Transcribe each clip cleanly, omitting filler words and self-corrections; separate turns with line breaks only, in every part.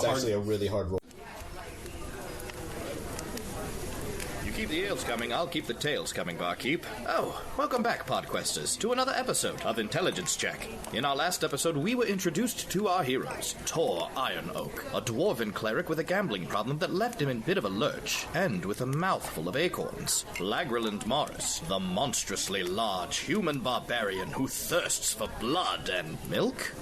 actually a really hard roll.
Keep the ales coming, I'll keep the tales coming, barkeep. Oh, welcome back, Podquesters, to another episode of Intelligence Check. In our last episode, we were introduced to our heroes. Tor Iron Oak, a dwarven cleric with a gambling problem that left him in a bit of a lurch, and with a mouthful of acorns. Lagriland Morris, the monstrously large human barbarian who thirsts for blood and milk?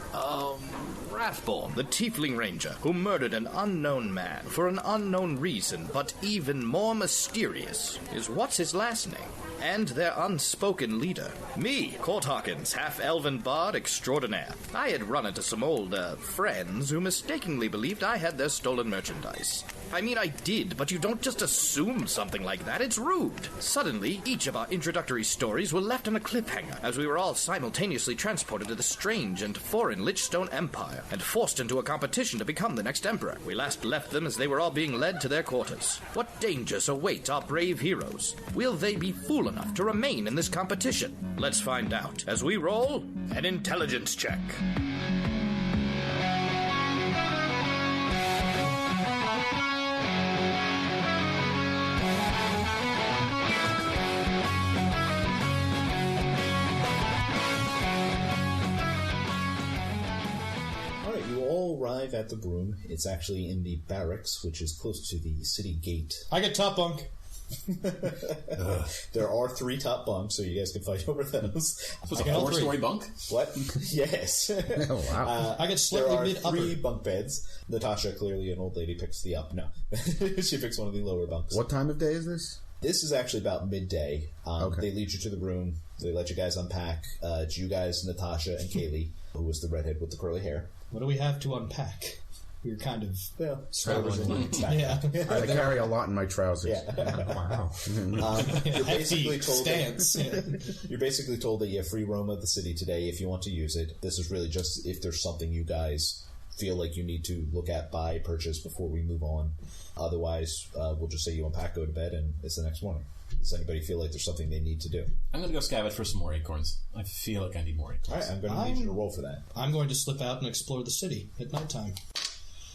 Wrathborn, the tiefling ranger, who murdered an unknown man for an unknown reason, but even more mysterious is what's his last name? And their unspoken leader. Me, Court Hawkins, half-elven bard extraordinaire. I had run into some old, friends who mistakenly believed I had their stolen merchandise. I mean, I did, but you don't just assume something like that. It's rude. Suddenly, each of our introductory stories were left on a cliffhanger, as we were all simultaneously transported to the strange and foreign Lichstone Empire, and forced into a competition to become the next emperor. We last left them as they were all being led to their quarters. What dangers await our brave heroes? Will they be fool enough to remain in this competition? Let's find out as we roll an intelligence check.
Arrive at the room. It's actually in the barracks, which is close to the city gate.
I get top bunk.
There are 3 top bunks, so you guys can fight over those.
So it's a 4-story bunk?
What? Yes.
Oh, wow.
I get slightly
mid-upper. There are 3 bunk beds. Natasha, clearly an old lady, picks the up. No. She picks one of the lower bunks.
What time of day is this?
This is actually about midday.
Okay.
They lead you to the room. They let you guys unpack. It's you guys, Natasha, and Kaylee, who was the redhead with the curly hair.
What do we have to unpack? We were kind of...
Well,
yeah.
I carry a lot in my trousers.
Yeah.
Wow.
You're basically told
stance.
You're basically told that you have free roam of the city today if you want to use it. This is really just if there's something you guys feel like you need to look at, buy, purchase before we move on. Otherwise, we'll just say you unpack, go to bed, and it's the next morning. Does anybody feel like there's something they need to do?
I'm going to go scavenge for some more acorns. I feel like I need more acorns.
All right, I'm going to need you to roll for that.
I'm going to slip out and explore the city at nighttime.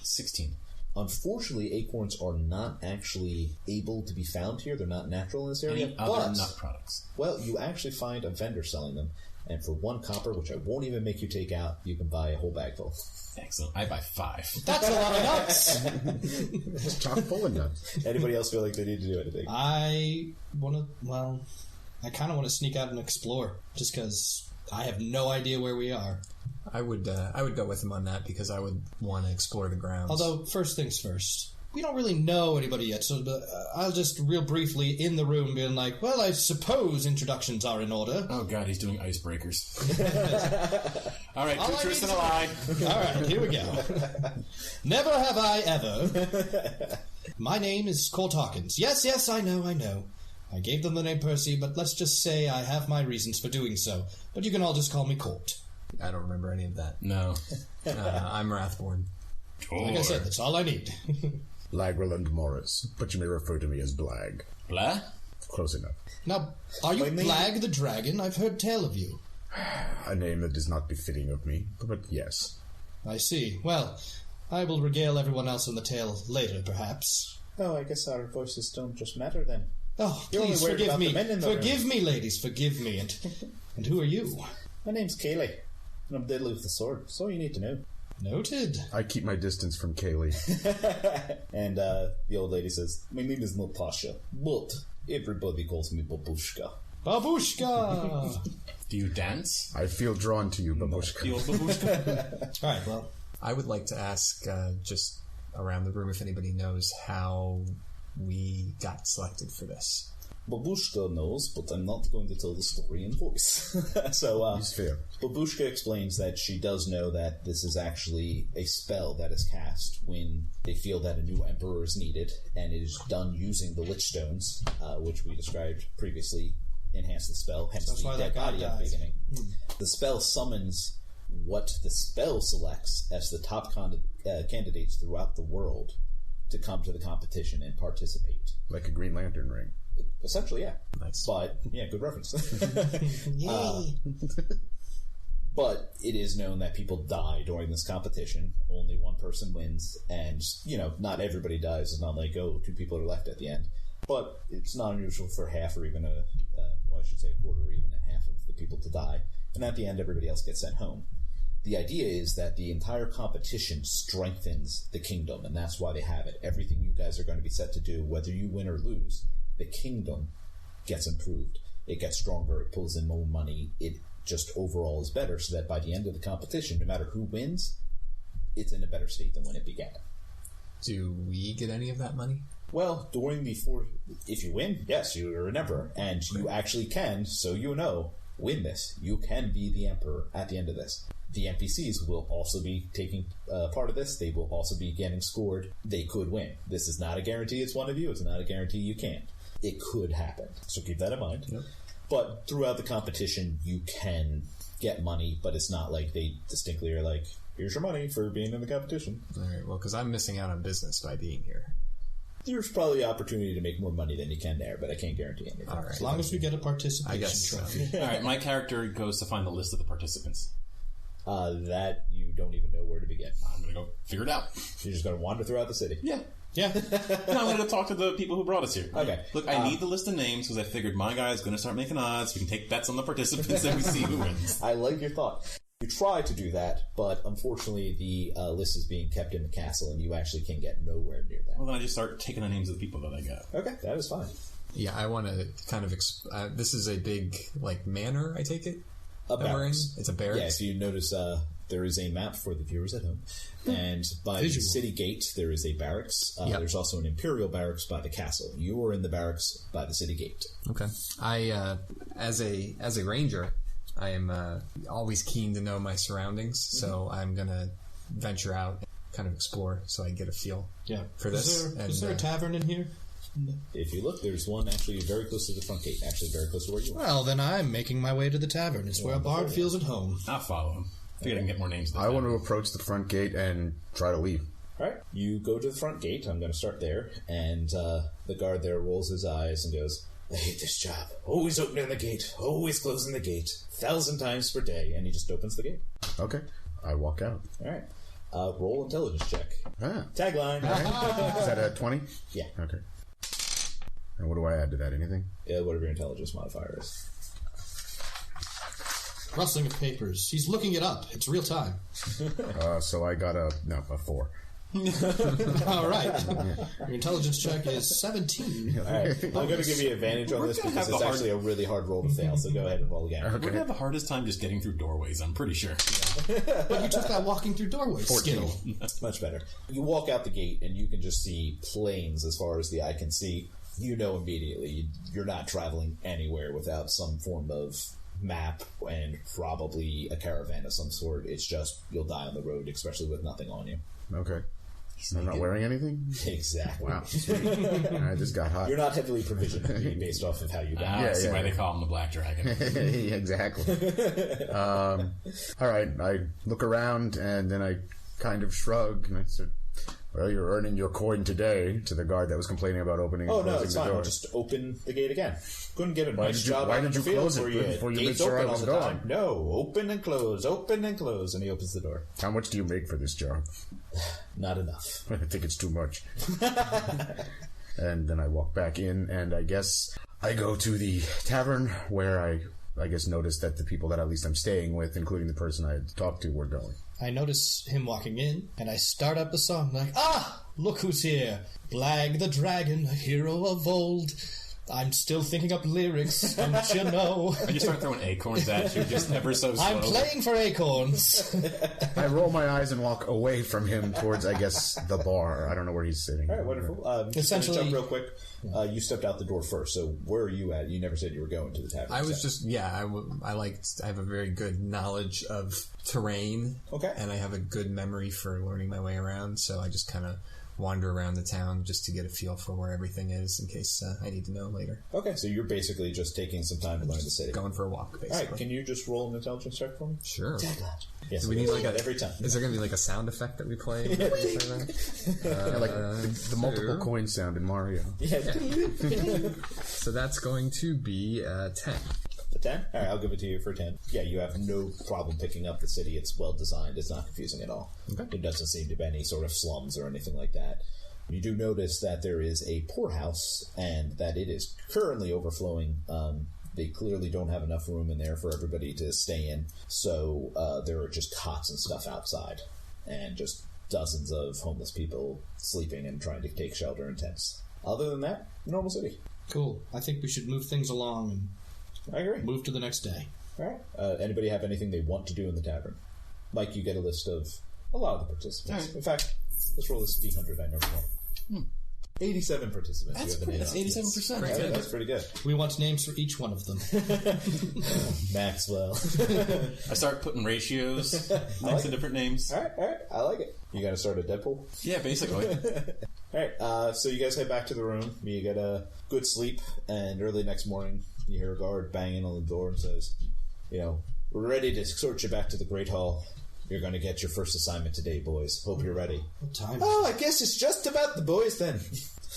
16.
Unfortunately, acorns are not actually able to be found here. They're not natural in this area.
Any other nut products?
Well, you actually find a vendor selling them. And for 1 copper, which I won't even make you take out, you can buy a whole bag full.
Excellent. I buy 5.
That's a lot of nuts!
It's chock full of nuts.
Anybody else feel like they need to do anything?
I kind of want to sneak out and explore, just because I have no idea where we are.
I would go with him on that because I would want to explore the grounds.
Although, first things first, we don't really know anybody yet, so I'll just real briefly in the room being like, well, I suppose introductions are in order.
Oh god, he's doing icebreakers. Alright, 2 truths and a lie.
Alright, here we go. Never have I ever. My name is Court Hawkins. Yes, I know. I gave them the name Percy, but let's just say I have my reasons for doing so. But you can all just call me Court.
I don't remember any of that.
No.
I'm Wrathborn.
Like I said, that's all I need.
Lagriland Morris, but you may refer to me as Blag.
Blah?
Close enough.
Now, are you Blag the Dragon? I've heard tell of you.
A name that is not befitting of me, but yes.
I see. Well, I will regale everyone else on the tale later, perhaps.
Oh, I guess our voices don't just matter then.
Oh, please forgive me. Forgive me, ladies, forgive me. And who are you?
My name's Kaylee, and I'm deadly with the sword. That's all you need to know.
Noted.
I keep my distance from Kaylee.
And the old lady says, my name is Natasha, but everybody calls me Babushka.
Babushka!
Do you dance?
I feel drawn to you, Babushka.
Alright, well.
I would like to ask, just around the room, if anybody knows how we got selected for this.
Babushka knows, but I'm not going to tell the story in voice. So,
He's fair.
Babushka explains that she does know that this is actually a spell that is cast when they feel that a new emperor is needed, and it is done using the Lich Stones, which we described previously, enhance the spell, hence the dead body at the beginning. The spell summons what the spell selects as the top candidates throughout the world to come to the competition and participate.
Like a Green Lantern ring.
Essentially, yeah.
Nice.
But, yeah, good reference.
Yay.
But it is known that people die during this competition. Only one person wins, and, not everybody dies. It's not like, 2 people are left at the end. But it's not unusual for half or even a quarter or even a half of the people to die. And at the end, everybody else gets sent home. The idea is that the entire competition strengthens the kingdom, and that's why they have it. Everything you guys are going to be set to do, whether you win or lose, the kingdom gets improved. It gets stronger, it pulls in more money, it just overall is better, so that by the end of the competition, no matter who wins, it's in a better state than when it began.
Do we get any of that money?
Well, if you win, yes, you're an emperor, and you actually can, win this. You can be the emperor at the end of this. The NPCs will also be taking part of this. They will also be getting scored. They could win. This is not a guarantee it's one of you. It's not a guarantee you can't. It could happen. So keep that in mind. Yep. But throughout the competition, you can get money, but it's not like they distinctly are like, here's your money for being in the competition.
All right, well, because I'm missing out on business by being here.
There's probably an opportunity to make more money than you can there, but I can't guarantee anything.
All right. As long as we get a participation trophy.
All right, my character goes to find the list of the participants.
That you don't even know where to begin.
I'm going to go figure it out.
You're just going to wander throughout the city.
Yeah.
Yeah.
No, I'm going to talk to the people who brought us here.
Okay.
Look, I need the list of names because I figured my guy is going to start making odds. We can take bets on the participants and we see who wins.
I like your thought. You try to do that, but unfortunately the list is being kept in the castle and you actually can get nowhere near that.
Well, then I just start taking the names of the people that I got.
Okay, that is fine.
Yeah, I want to kind of... this is a big, manor, I take it?
A barracks.
It's a barracks?
Yeah, if you notice, there is a map for the viewers at home. And by the city gate, there is a barracks. There's also an imperial barracks by the castle. You are in the barracks by the city gate.
Okay. I, as a ranger, I am always keen to know my surroundings, so I'm going to venture out and kind of explore so I get a feel for this.
Is there a tavern in here?
If you look, there's one actually very close to the front gate, actually very close to where you are.
Well, then I'm making my way to the tavern. It's where a bard feels at home.
I'll follow him. Figured I can get more names.
I want to approach the front gate and try to leave.
All right. You go to the front gate. I'm going to start there. And the guard there rolls his eyes and goes, I hate this job. Always opening the gate. Always closing the gate. 1,000 times per day. And he just opens the gate.
Okay. I walk out.
All right. Roll intelligence check. Tagline.
Is that a 20?
Yeah.
Okay. And what do I add to that? Anything?
Yeah, whatever your intelligence modifier is.
Rustling of papers. He's looking it up. It's real time.
So I got a 4.
All right. Your intelligence check is 17.
All right. I'm going to give you advantage on this because it's actually a really hard roll to fail, so go ahead and roll again.
Okay. We're going to have the hardest time just getting through doorways, I'm pretty sure.
But you took that walking through doorways
14.
skill.
Much better. You walk out the gate and you can just see plains as far as the eye can see. You know immediately you're not traveling anywhere without some form of map and probably a caravan of some sort. It's just you'll die on the road, especially with nothing on you.
Okay. I'm not wearing anything?
Exactly.
Wow. I just got hot.
You're not heavily provisioned based off of how you got.
I see why they call him the Black Dragon.
Exactly. All right. I look around and then I kind of shrug and I said, well, you're earning your coin today, to the guard that was complaining about opening and closing the door.
Fine. Just open the gate again. Couldn't get a nice job
why
out in
did
the
you
field
close it before you made
gates
sure I
open
was
all the
gone?
time. No, open and close, and he opens the door.
How much do you make for this job?
Not enough.
I think it's too much. And then I walk back in, and I guess I go to the tavern where I guess noticed that the people that at least I'm staying with, including the person I had talked to, were going.
I notice him walking in, and I start up a song like, look who's here. Blag the dragon, a hero of old. I'm still thinking up lyrics, don't you know?
I just start throwing acorns at you, just ever so slowly.
I'm playing for acorns.
I roll my eyes and walk away from him towards, I guess, the bar. I don't know where he's sitting.
All right, wonderful.
Essentially,
jump real quick. You stepped out the door first, so where are you at? You never said you were going to the tavern.
I was just, I have a very good knowledge of terrain.
Okay.
And I have a good memory for learning my way around, so I just kind of wander around the town just to get a feel for where everything is in case I need to know later.
Okay, so you're basically just taking some time to learn the city.
Going for a walk, basically.
All right, can you just roll an intelligence check for me?
Sure.
Yes,
Do we need
every time.
Is there going to be like a sound effect that we play?
Like the multiple coin sound in Mario.
Yeah.
So that's going to be 10.
A 10? All right, I'll give it to you for 10. Yeah, you have no problem picking up the city. It's well designed. It's not confusing at all. Okay. There doesn't seem to be any sort of slums or anything like that. You do notice that there is a poorhouse and that it is currently overflowing. They clearly don't have enough room in there for everybody to stay in. So there are just cots and stuff outside and just dozens of homeless people sleeping and trying to take shelter in tents. Other than that, normal city.
Cool. I think we should move things along and
I agree.
Move to the next day.
All right. Anybody have anything they want to do in the tavern? Mike, you get a list of a lot of the participants. Right. In fact, let's roll this D100 I never won. 87 participants.
That's 87%.
That's pretty good.
We want names for each one of them.
Maxwell.
I start putting ratios next to different names.
All right. I like it. You got to start a Deadpool?
Yeah, basically.
All right. So you guys head back to the room. You get a good sleep, and early next morning, you hear a guard banging on the door and says, we're ready to escort you back to the Great Hall. You're going to get your first assignment today, boys. Hope you're ready.
What time?
Oh, I guess it's just about the boys then.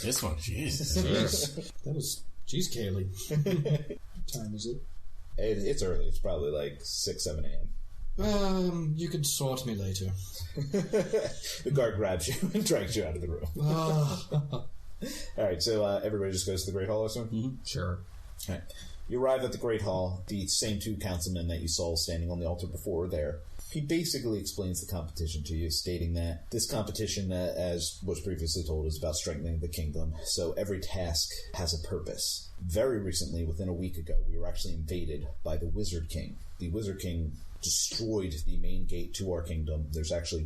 This one, Jesus.
That was... Jeez, Kaylee. What time is it?
It's early. It's probably like 6, 7 a.m.
You can sort me later.
The guard grabs you and drags you out of the room. All right, so everybody just goes to the Great Hall or something?
Mm-hmm. Sure.
All right. You arrive at the Great Hall. The same two councilmen that you saw standing on the altar before are there. He basically explains the competition to you, stating that this competition, as was previously told, is about strengthening the kingdom. So every task has a purpose. Very recently, within a week ago, we were actually invaded by the Wizard King. The Wizard King destroyed the main gate to our kingdom.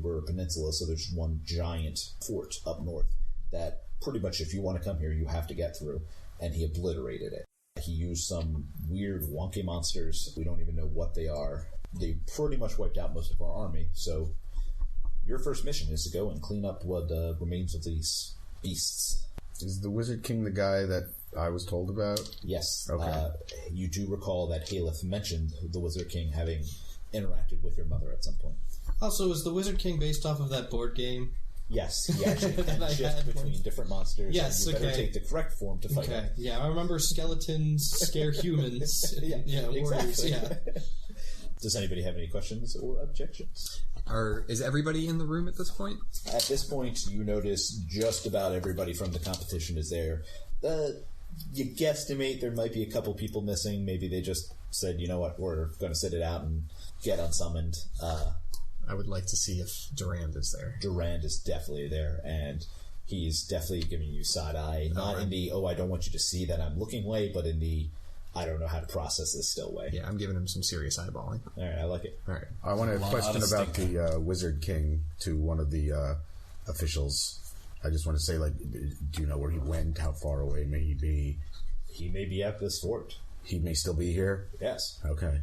We're a peninsula, so there's one giant fort up north that pretty much if you want to come here, you have to get through. And he obliterated it. He used some weird wonky monsters. We don't even know what they are. They pretty much wiped out most of our army. So your first mission is to go and clean up what remains of these beasts.
Is the Wizard King the guy that I was told about?
Yes.
Okay.
You do recall that Haleth mentioned the Wizard King having interacted with your mother at some point.
Also, is the Wizard King based off of that board game?
Yes, he actually can shift between different monsters.
Yes,
and you better take the correct form to fight.
Okay, yeah, I remember skeletons scare humans. yeah, warriors.
Exactly. Yeah. Does anybody have any questions or objections?
Is everybody in the room at this point?
At this point, you notice just about everybody from the competition is there. You guesstimate there might be a couple people missing. Maybe they just said, you know what, we're going to sit it out and get unsummoned.
I would like to see if Durand is there.
Durand is definitely there, and he's definitely giving you side eye. Not in the, I don't want you to see that I'm looking way, but in the, I don't know how to process this still way.
Yeah, I'm giving him some serious eyeballing.
All right, I like it.
All right.
I want to question about the Wizard King to one of the officials. I just want to say, do you know where he went? How far away may he be?
He may be at this fort.
He may still be here?
Yes.
Okay.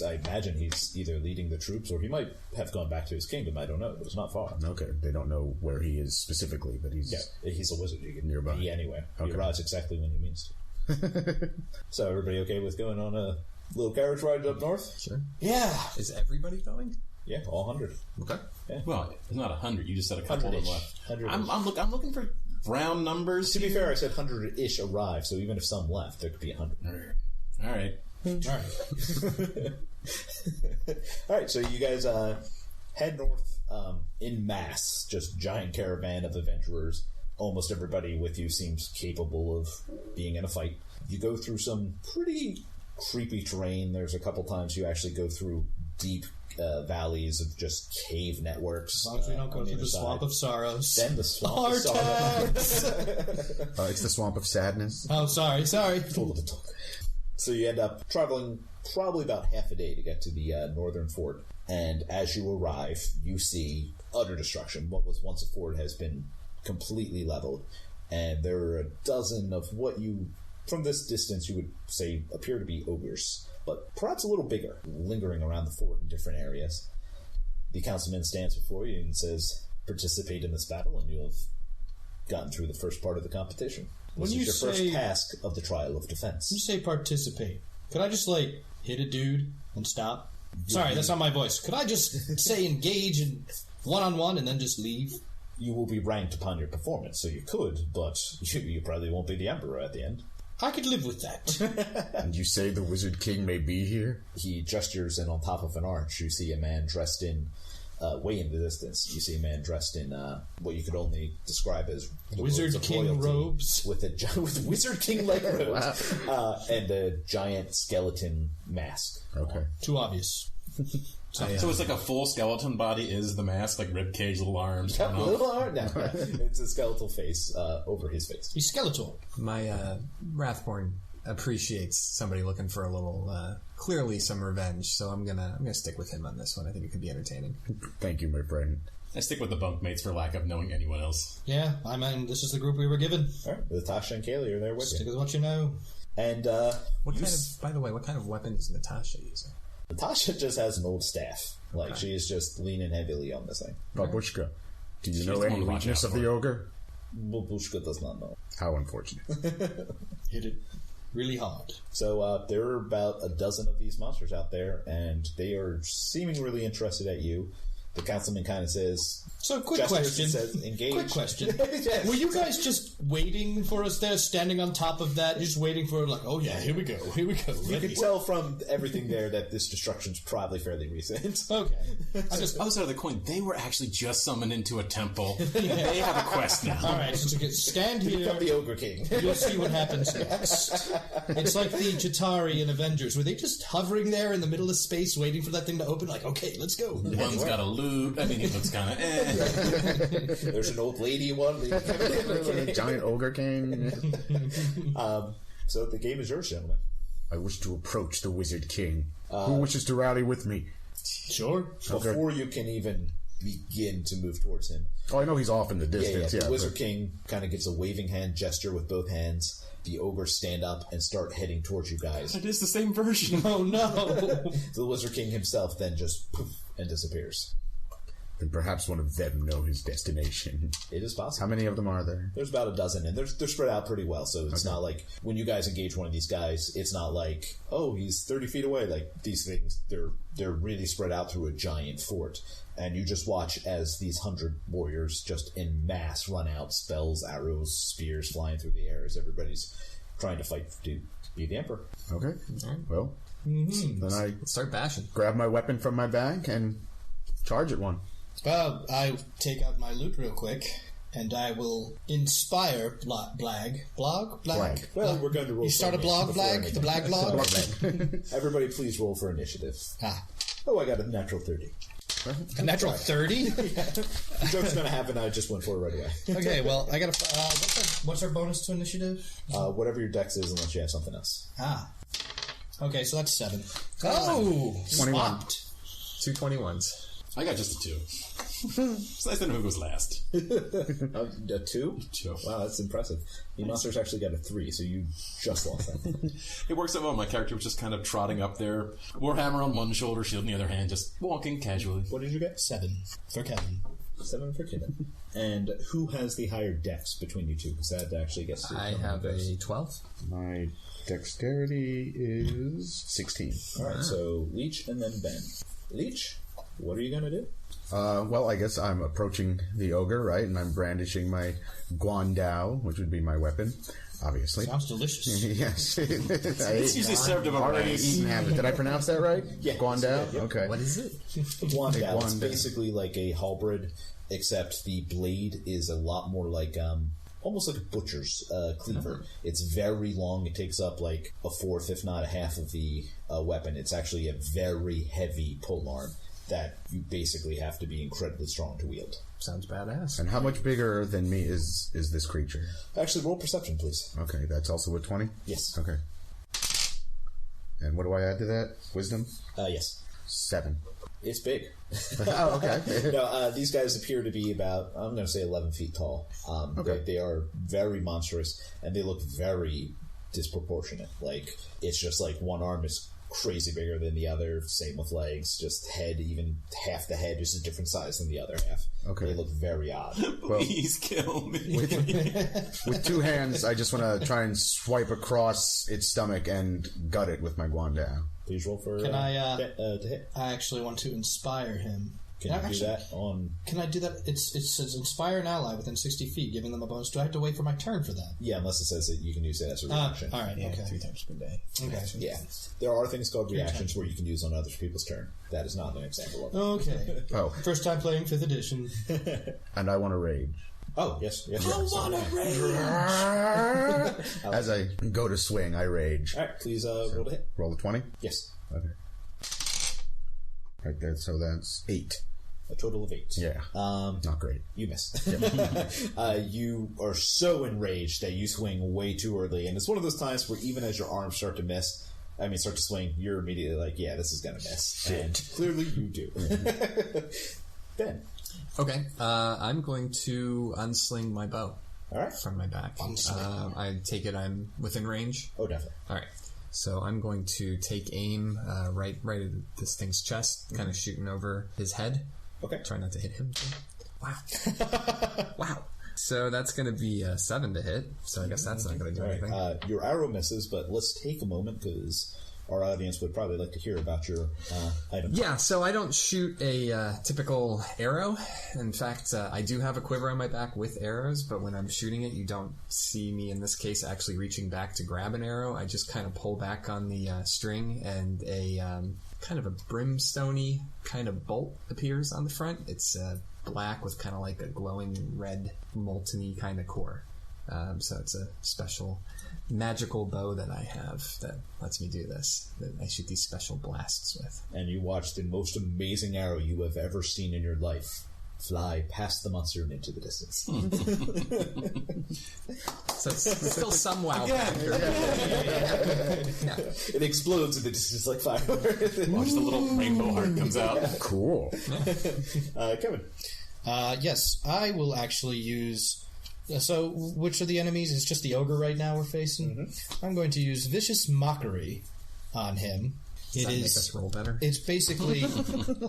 I imagine he's either leading the troops or he might have gone back to his kingdom. I don't know, but it's not far.
Okay. They don't know where he is specifically, but he's
a wizard. You can
nearby.
be anywhere. Okay. He arrives exactly when he means to. So everybody okay with going on a little carriage ride up north?
Sure.
Yeah.
Is everybody going?
Yeah, all 100.
Okay.
Yeah.
Well, it's not 100. You just said a couple of them left.
100-ish.
I'm looking for round numbers.
To be fair, I said 100-ish arrived, so even if some left, there could be 100.
All right.
All right, so you guys head north in mass, just giant caravan of adventurers. Almost everybody with you seems capable of being in a fight. You go through some pretty creepy terrain. There's a couple times you actually go through deep valleys of just cave networks.
As long as we don't go through the Swamp of Sorrows.
Then the Swamp of Sorrows.
It's the Swamp of Sadness.
Oh, sorry.
So you end up traveling probably about half a day to get to the northern fort. And as you arrive, you see utter destruction. What was once a fort has been completely leveled. And there are a dozen of what you, from this distance, you would say appear to be ogres, but perhaps a little bigger, lingering around the fort in different areas. The councilman stands before you and says, participate in this battle, and you'll have gotten through the first part of the competition. This is your first task of the trial of defense.
When you say participate, could I just, hit a dude and stop? Sorry, that's not my voice. Could I just say engage in one-on-one and then just leave?
You will be ranked upon your performance, so you could, but you probably won't be the emperor at the end.
I could live with that.
And you say the Wizard King may be here?
He gestures, and on top of an arch, you see a man dressed in, way in the distance, you see a man dressed in what you could only describe as
Wizard King robes.
with Wizard King like robes, and a giant skeleton mask.
Okay.
Too obvious.
So it's like a full skeleton body is the mask, like ribcage, little arms.
Little arm? No, it's a skeletal face over his face.
He's skeletal.
My Wrathborn appreciates somebody looking for a little, clearly some revenge. So I'm gonna stick with him on this one. I think it could be entertaining.
Thank you, my friend.
I stick with the bunkmates for lack of knowing anyone else.
Yeah, I mean, this is the group we were given.
All right, Natasha and Kaylee are there with
Stick
you.
with what you know.
And
By the way, what kind of weapon is Natasha using?
Natasha just has an old staff. Like, she is just leaning heavily on this thing.
Babushka, do you
She's
know
the
any
one to watch
weakness
out
of the
for.
ogre?
Babushka does not know.
How unfortunate.
Hit it really hard.
So there are about a dozen of these monsters out there, and they are seeming really interested at you. The councilman kind of says...
So, quick
gestures
question.
and says, engage.
Quick question.
Yes.
Were you guys just waiting for us there, standing on top of that, just waiting for, like, oh yeah, here we go.
You can tell from everything there that this destruction's probably fairly recent.
Okay.
Other side of the coin, they were actually just summoned into a temple. They have a quest now.
Alright, so stand here.
Become the Ogre King.
You'll see what happens next. It's like the Chitauri in Avengers. Were they just hovering there in the middle of space waiting for that thing to open? Like, okay, let's go.
One's got a loot. I mean, it looks kind of
There's an old lady one.
Giant ogre king.
So the game is yours, gentlemen.
I wish to approach the Wizard King. Who wishes to rally with me?
Sure.
Before you can even begin to move towards him.
Oh, I know he's off in the distance.
The Wizard King kind of gives a waving hand gesture with both hands. The ogres stand up and start heading towards you guys.
It is the same version.
Oh no.
The Wizard King himself then just poof and disappears.
Then perhaps one of them know his destination.
It is possible.
How many of them are there?
There's about a dozen, and they're spread out pretty well, so it's not like when you guys engage one of these guys, it's not like, oh, he's 30 feet away. Like, these things, they're really spread out through a giant fort, and you just watch as these 100 warriors just in mass run out, spells, arrows, spears flying through the air as everybody's trying to fight to be the Emperor.
Okay. Well, then I
Start bashing.
grab my weapon from my bag and charge at one.
Well, I take out my loot real quick, and I will inspire Blag.
Blag.
Well, we're going to roll.
You start a blog, Blag? The Blag blog?
Everybody, please roll for initiative. Oh, I got a natural 30.
A natural 30?
The joke's going to happen. I just went for it right away.
Okay, well, I got a... what's our bonus to initiative?
Whatever your dex is, unless you have something else.
Okay, so that's 7. Oh!
21.
Swapped.
2 21s.
I got just a 2. It's nice to know who goes last.
A 2?
2.
Wow, that's impressive. The monster's actually got a 3, so you just lost that.
It works out well. My character was just kind of trotting up there, warhammer on one shoulder, shield in the other hand, just walking casually.
What did you get?
7 for Kevin.
7 for Kevin. And who has the higher dex between you two? Because that actually gets to...
I have a 12.
My dexterity is 16.
Alright, so Leech and then Ben. Leech, what are you going to do?
Well, I guess I'm approaching the ogre, right? And I'm brandishing my guandao, which would be my weapon, obviously.
Sounds delicious.
Yes.
It's usually served of a
already
rice.
eaten half it. Did I pronounce that right?
Yeah.
Guandao?
Yeah.
Okay.
What is it?
Guandao. It's
guandao.
basically like a halberd, except the blade is a lot more like... almost like a butcher's cleaver. It's very long. It takes up like a fourth, if not a half of the weapon. It's actually a very heavy polearm that you basically have to be incredibly strong to wield.
Sounds badass.
And how much bigger than me is this creature?
Actually, roll perception, please.
Okay, that's also a 20?
Yes.
Okay. And what do I add to that? Wisdom?
Yes.
7.
It's big.
Oh, okay.
No, these guys appear to be about, I'm going to say 11 feet tall. They are very monstrous, and they look very disproportionate. Like, it's just like one arm is crazy bigger than the other, same with legs, just head, even half the head is a different size than the other half.
Okay.
They look very odd.
Please kill me.
With 2 hands, I just want to try and swipe across its stomach and gut it with my guandao.
Please roll for
Can I,
to hit.
I actually want to inspire him.
Can you do that on...
Can I do that? It says inspire an ally within 60 feet, giving them a bonus. Do I have to wait for my turn for that?
Yeah, unless it says that you can use it as a reaction.
All right, okay.
3 times per day.
Okay.
Yeah. There are things called reactions where you can use on other people's turn. That is not an example of it.
Okay.
Oh.
First time playing 5th edition.
And I want to rage.
Oh, yes.
I want to rage!
As I go to swing, I rage.
All right, please roll to hit.
Roll a 20?
Yes.
Okay. Right there, so that's 8.
A total of 8.
Yeah. Not great.
You miss. You are so enraged that you swing way too early, and it's one of those times where even as your arms start to swing, you're immediately like, yeah, this is going to miss.
Shit.
And clearly you do. Ben.
Okay, I'm going to unsling my bow.
All right.
From my back. I take it I'm within range.
Oh, definitely.
All right. So I'm going to take aim right at this thing's chest, kind of shooting over his head.
Okay.
Try not to hit him. Wow. Wow. So that's going to be 7 to hit. So I guess that's not going to do anything.
Your arrow misses, but let's take a moment because our audience would probably like to hear about your item.
Yeah, so I don't shoot a typical arrow. In fact, I do have a quiver on my back with arrows, but when I'm shooting it, you don't see me, in this case, actually reaching back to grab an arrow. I just kind of pull back on the string, and a kind of a brimstone-y kind of bolt appears on the front. It's black with kind of like a glowing red, molten-y kind of core. So it's a special magical bow that I have that lets me do this, that I shoot these special blasts with.
And you watch the most amazing arrow you have ever seen in your life fly past the monster and into the distance.
So it's still some wow factor.
Yeah. It explodes in the distance like fireworks.
Watch the little rainbow heart comes out.
Cool.
Kevin.
Yes, I will actually use... So, which of the enemies? It's just the ogre right now we're facing? Mm-hmm. I'm going to use Vicious Mockery on him.
Does that make us roll better?
It's basically...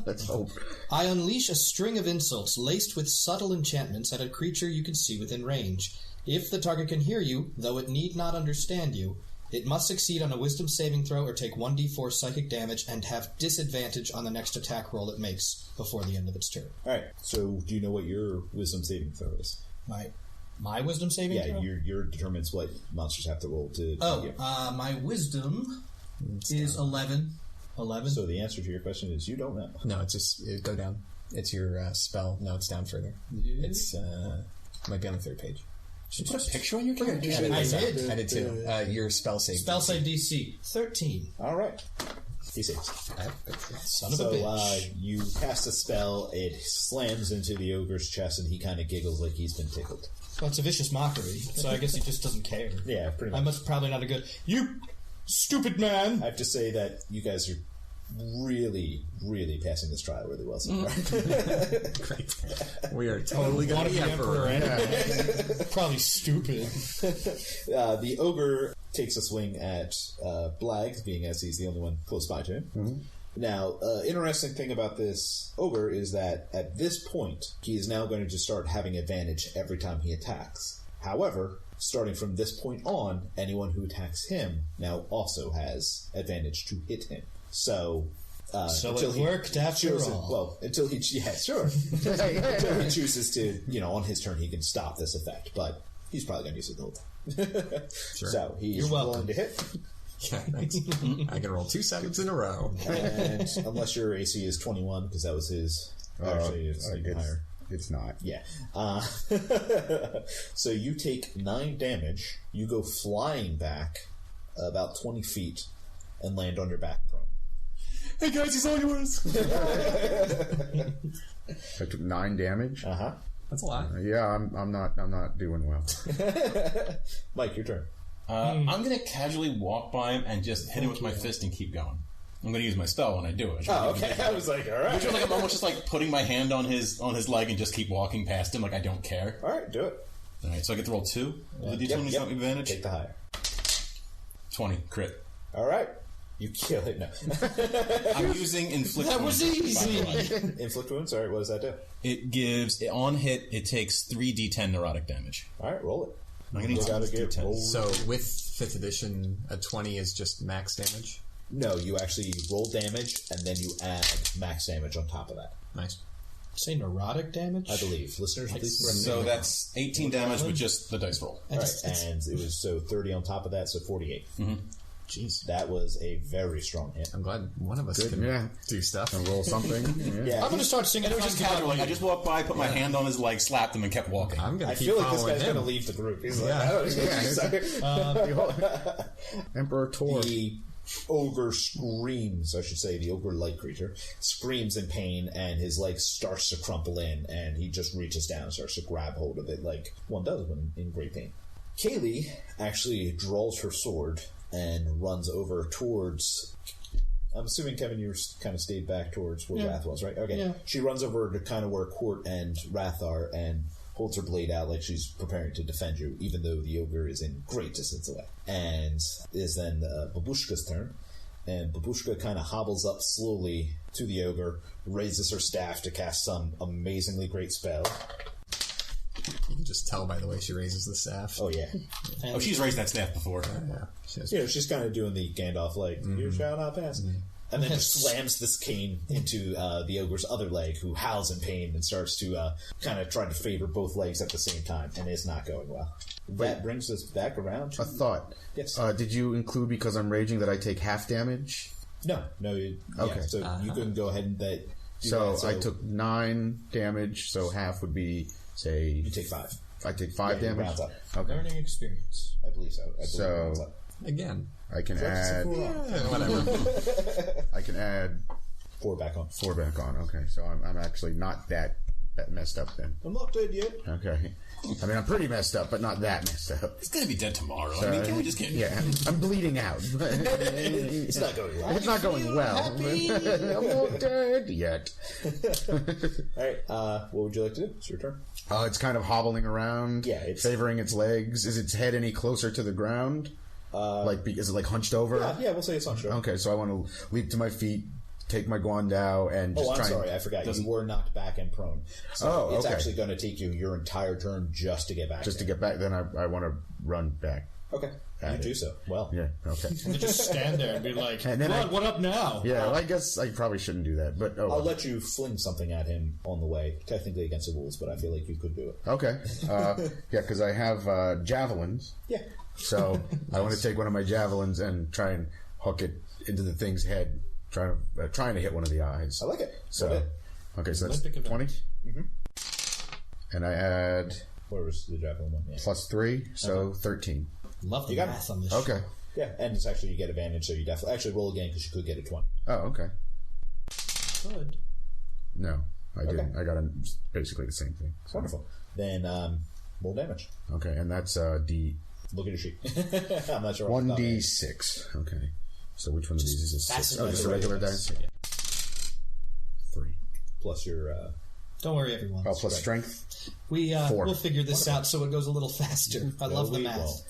Let's hope.
I unleash a string of insults laced with subtle enchantments at a creature you can see within range. If the target can hear you, though it need not understand you, it must succeed on a wisdom saving throw or take 1d4 psychic damage and have disadvantage on the next attack roll it makes before the end of its turn.
Alright, so do you know what your wisdom saving throw is?
My wisdom saving throw?
Yeah, your determines what monsters have to roll to
my wisdom is 11. 11?
So the answer to your question is you don't know.
No, go down. It's your spell. No, it's down further. It's might be on the 3rd page.
Should you put a picture on your character?
I did.
I did too. Your spell save.
Spell save DC 13.
All right. DC.
Son of a bitch.
You cast a spell. It slams into the ogre's chest, and he kind of giggles like he's been tickled.
Well, it's a vicious mockery, so I guess he just doesn't care.
Yeah, pretty much.
I must probably not a good... You stupid man!
I have to say that you guys are really, really passing this trial really well so far.
Great. We are totally going to be emperor.
Probably stupid.
The ogre takes a swing at Blag, being as he's the only one close by to him. Mm-hmm. Now, interesting thing about this ogre is that at this point, he is now going to just start having advantage every time he attacks. However, starting from this point on, anyone who attacks him now also has advantage to hit him. So
it worked after all.
Well, until he... Yeah, sure. Until he chooses to, on his turn he can stop this effect. But he's probably going to use it the whole time.
Sure.
So he's rolling to hit.
Yeah, thanks. I can roll 2 seconds in a row.
And unless your AC is 21, because that was his... Actually, it's even higher.
It's not.
Yeah. So you take 9 damage. You go flying back about 20 feet and land on your back prone.
Hey guys, he's all yours!
I took 9 damage?
Uh-huh.
That's a lot.
Yeah, I'm not doing well.
Mike, your turn.
I'm going to casually walk by him and just hit him with my fist and keep going. I'm going to use my spell when I do it.
Oh, okay. I was like, all right.
Which is like I'm almost just like putting my hand on his leg and just keep walking past him like I don't care.
All right, do it.
All right, so I get to roll 2. The D20 is not advantage.
Take the higher.
20 crit.
All right. You kill it. No.
I'm using inflict.
That was easy.
Inflict wounds. All right. What does that do?
It gives on hit. It takes 3d10 neurotic damage.
All right, roll it.
I'm gonna get 10.
So with 5th edition, a 20 is just max damage.
No, you actually roll damage and then you add max damage on top of that.
Nice.
Say neurotic damage?
I believe. Listeners, please correct me.
So that's 18 damage with just the dice roll.
All right, and it was 30 on top of that, so 48.
Mm-hmm.
Jeez.
That was a very strong hit.
I'm glad one of us can do stuff.
And roll something.
Yeah,
I'm going to start singing.
And it was just casual. Like, I just walked by, put my hand on his leg, slapped him, and kept walking.
I'm going
I
to keep
feel like this
following
guy's
him.
going to leave the group. He's like, I don't know.
Emperor Tor.
The ogre screams, I should say, the ogre light creature screams in pain, and his leg starts to crumple in, and he just reaches down and starts to grab hold of it like one does when in great pain. Kaylee actually draws her sword and runs over towards... I'm assuming, Kevin, you kind of stayed back towards where Wrath was, right? Okay.
Yeah.
She runs over to kind of where Court and Wrath are and holds her blade out like she's preparing to defend you, even though the ogre is in great distance away. And it is then Babushka's turn. And Babushka kind of hobbles up slowly to the ogre, raises her staff to cast some amazingly great spell.
You can just tell by the way she raises the staff.
Oh, yeah.
Oh, she's raised that staff before.
Yeah.
She's kind of doing the Gandalf, like, you shall not pass. And then just slams this cane into the ogre's other leg, who howls in pain and starts to kind of try to favor both legs at the same time, and it's not going well. That brings us back around to...
A thought.
Yes.
Did you include, because I'm raging, that I take half damage?
No.
Okay.
So you can go ahead and do
So
that.
I took 9 damage, so half would be, say...
You take 5.
I take 5 damage?
Rounds up.
Okay.
Learning experience.
I believe so. Rounds up.
Again.
I can add...
Whatever.
I can add
4 back on.
4 back on. Okay, so I'm actually not that messed up then.
I'm not dead yet.
Okay. I mean, I'm pretty messed up, but not that messed up.
He's gonna be dead tomorrow. I mean, can we just get...
Yeah, I'm bleeding out.
It's not going well.
It's not going well. I'm not dead yet.
Alright, what would you like to do? It's your turn.
It's kind of hobbling around,
it's
favoring its legs. Is its head any closer to the ground? Is it like hunched over?
Yeah, we'll say it's hunched over.
Okay, so I want to leap to my feet, take my Guandao, and just try
sorry, I forgot. You were knocked back and prone. So it's
okay.
actually going to take you your entire turn just to get back.
Just to get back, then I want to run back.
Okay. You do so. Well.
Yeah, okay.
You just stand there and be like,
And then
what up now?
Yeah, well, I guess I probably shouldn't do that, but
I'll let you fling something at him on the way, technically against the rules, but I feel like you could do it.
Okay. Yeah, because I have javelins.
Yeah.
So I want to take one of my javelins and try and hook it into the thing's head, trying to hit one of the eyes.
I like it.
So, okay, so that's 20. Mm-hmm. And I add...
Where was the javelin one? Yeah.
Plus 3, so 13.
Love the math on this.
Okay.
Yeah, and it's actually, you get advantage, so you definitely... Actually, roll again, because you could get a 20.
Oh, okay.
Good.
No, I didn't. I got basically the same thing. So.
Wonderful. Then, roll damage.
Okay, and that's D...
Look at your sheet. I'm not sure.
1d6. Okay. So which one of these is a 6? Oh, just a regular dice?
Yeah.
3.
Plus your...
Don't worry, everyone.
Oh, plus strength?
We'll figure this out so it goes a little faster. I love the math.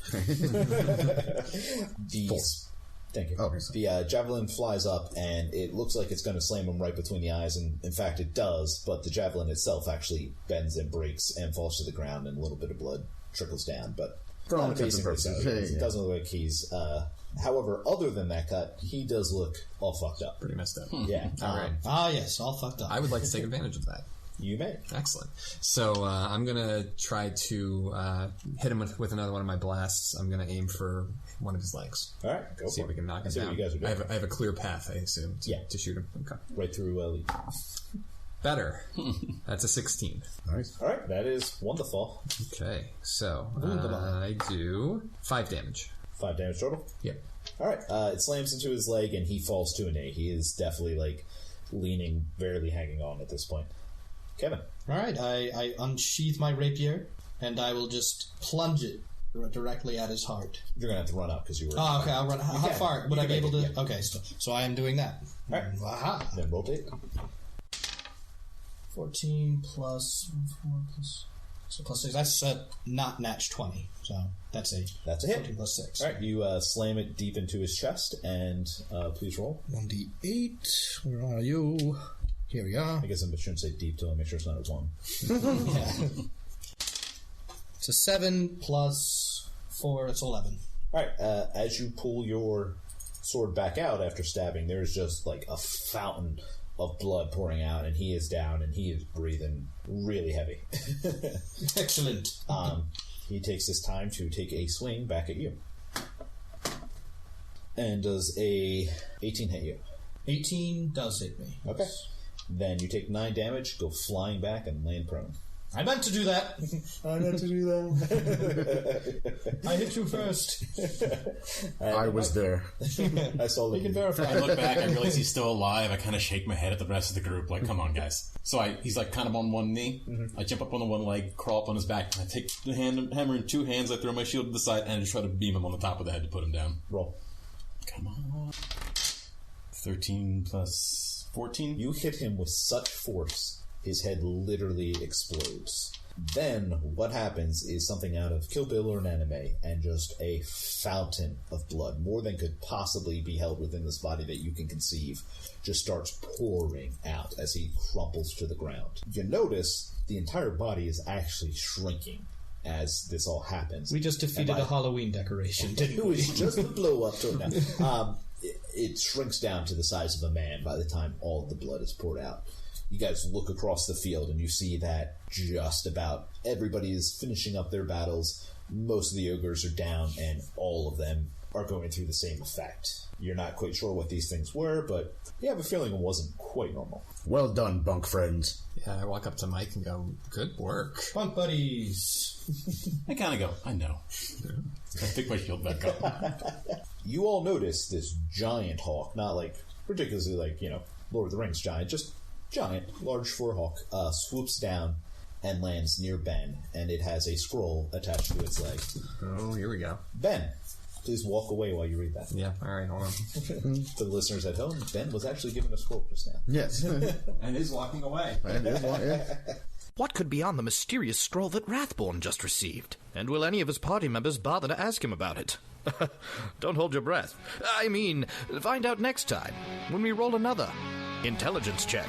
Thank you.
Oh,
the javelin flies up, and it looks like it's going to slam him right between the eyes, and in fact it does, but the javelin itself actually bends and breaks and falls to the ground, and a little bit of blood trickles down, but
for all
not
intents and
amazingly
purposes.
so. It doesn't look like he's... however, other than that cut, he does look all fucked up.
Pretty messed up.
Yeah.
All right.
Yes, all fucked up.
I would like to take advantage of that.
You may.
Excellent. So I'm going to try to hit him with another one of my blasts. I'm going to aim for one of his legs.
All right, go
See
for
if we can knock him
See
down.
what you guys are doing.
I have a clear path, I assume, to shoot him. Okay.
Right through Lee.
Better. That's a 16.
Nice.
All right, that is wonderful.
Okay, so I do 5 damage.
5 damage total?
Yep.
All right, it slams into his leg, and he falls to a knee. He is definitely, like, leaning, barely hanging on at this point. Kevin.
All right, I unsheath my rapier, and I will just plunge it directly at his heart.
You're going to have to run up because you were...
Oh, okay, I'll run. How far would I be able to...
Yeah.
Okay, so I am doing that.
All right.
Aha.
Then rotate.
14 plus 4 plus... So plus 6. That's not match 20. So that's a
That's a hit.
14 plus 6.
All right, you slam it deep into his chest, and please roll.
1d8. Where are you? Here we are.
I guess I shouldn't say deep till I make sure it's not a 1.
Yeah. It's a 7 plus 4. It's 11.
All right, as you pull your sword back out after stabbing, there's just like a fountain of blood pouring out, and he is down, and he is breathing really heavy.
Excellent.
He takes this time to take a swing back at you. And does a 18 hit you?
18 does hit me.
Okay. Then you take 9 damage, go flying back, and land prone.
I meant to do that.
I meant to do that.
I hit you first.
I was there.
I saw that.
You can verify.
I look back, I realize he's still alive. I kind of shake my head at the rest of the group, like, come on, guys. So he's like kind of on one knee. Mm-hmm. I jump up on the one leg, crawl up on his back. I take the hammer in 2 hands. I throw my shield to the side, and I just try to beam him on the top of the head to put him down.
Roll.
Come on. 13 plus 14.
You hit him with such force, his head literally explodes. Then what happens is something out of Kill Bill or an anime, and just a fountain of blood, more than could possibly be held within this body that you can conceive, just starts pouring out as he crumples to the ground. You notice the entire body is actually shrinking as this all happens.
We just defeated a Halloween decoration, didn't
It
we?
was just a blow up to it now. It shrinks down to the size of a man by the time all of the blood is poured out. You guys look across the field and you see that just about everybody is finishing up their battles. Most of the ogres are down, and all of them are going through the same effect. You're not quite sure what these things were, but you have a feeling it wasn't quite normal.
Well done, bunk friends.
Yeah, I walk up to Mike and go, good work.
Bunk Buddies.
I kind of go, I know. I pick my shield back up.
You all notice this giant hawk, not like, particularly like, Lord of the Rings giant, just giant, large fur hawk, swoops down and lands near Ben, and it has a scroll attached to its leg.
Oh, here we go.
Ben, please walk away while you read that.
Yeah, alright, hold on.
For the listeners at home, Ben was actually given a scroll just now.
Yes.
And is walking away.
What could be on the mysterious scroll that Wrathborn just received? And will any of his party members bother to ask him about it? Don't hold your breath. I mean, find out next time, when we roll another intelligence check.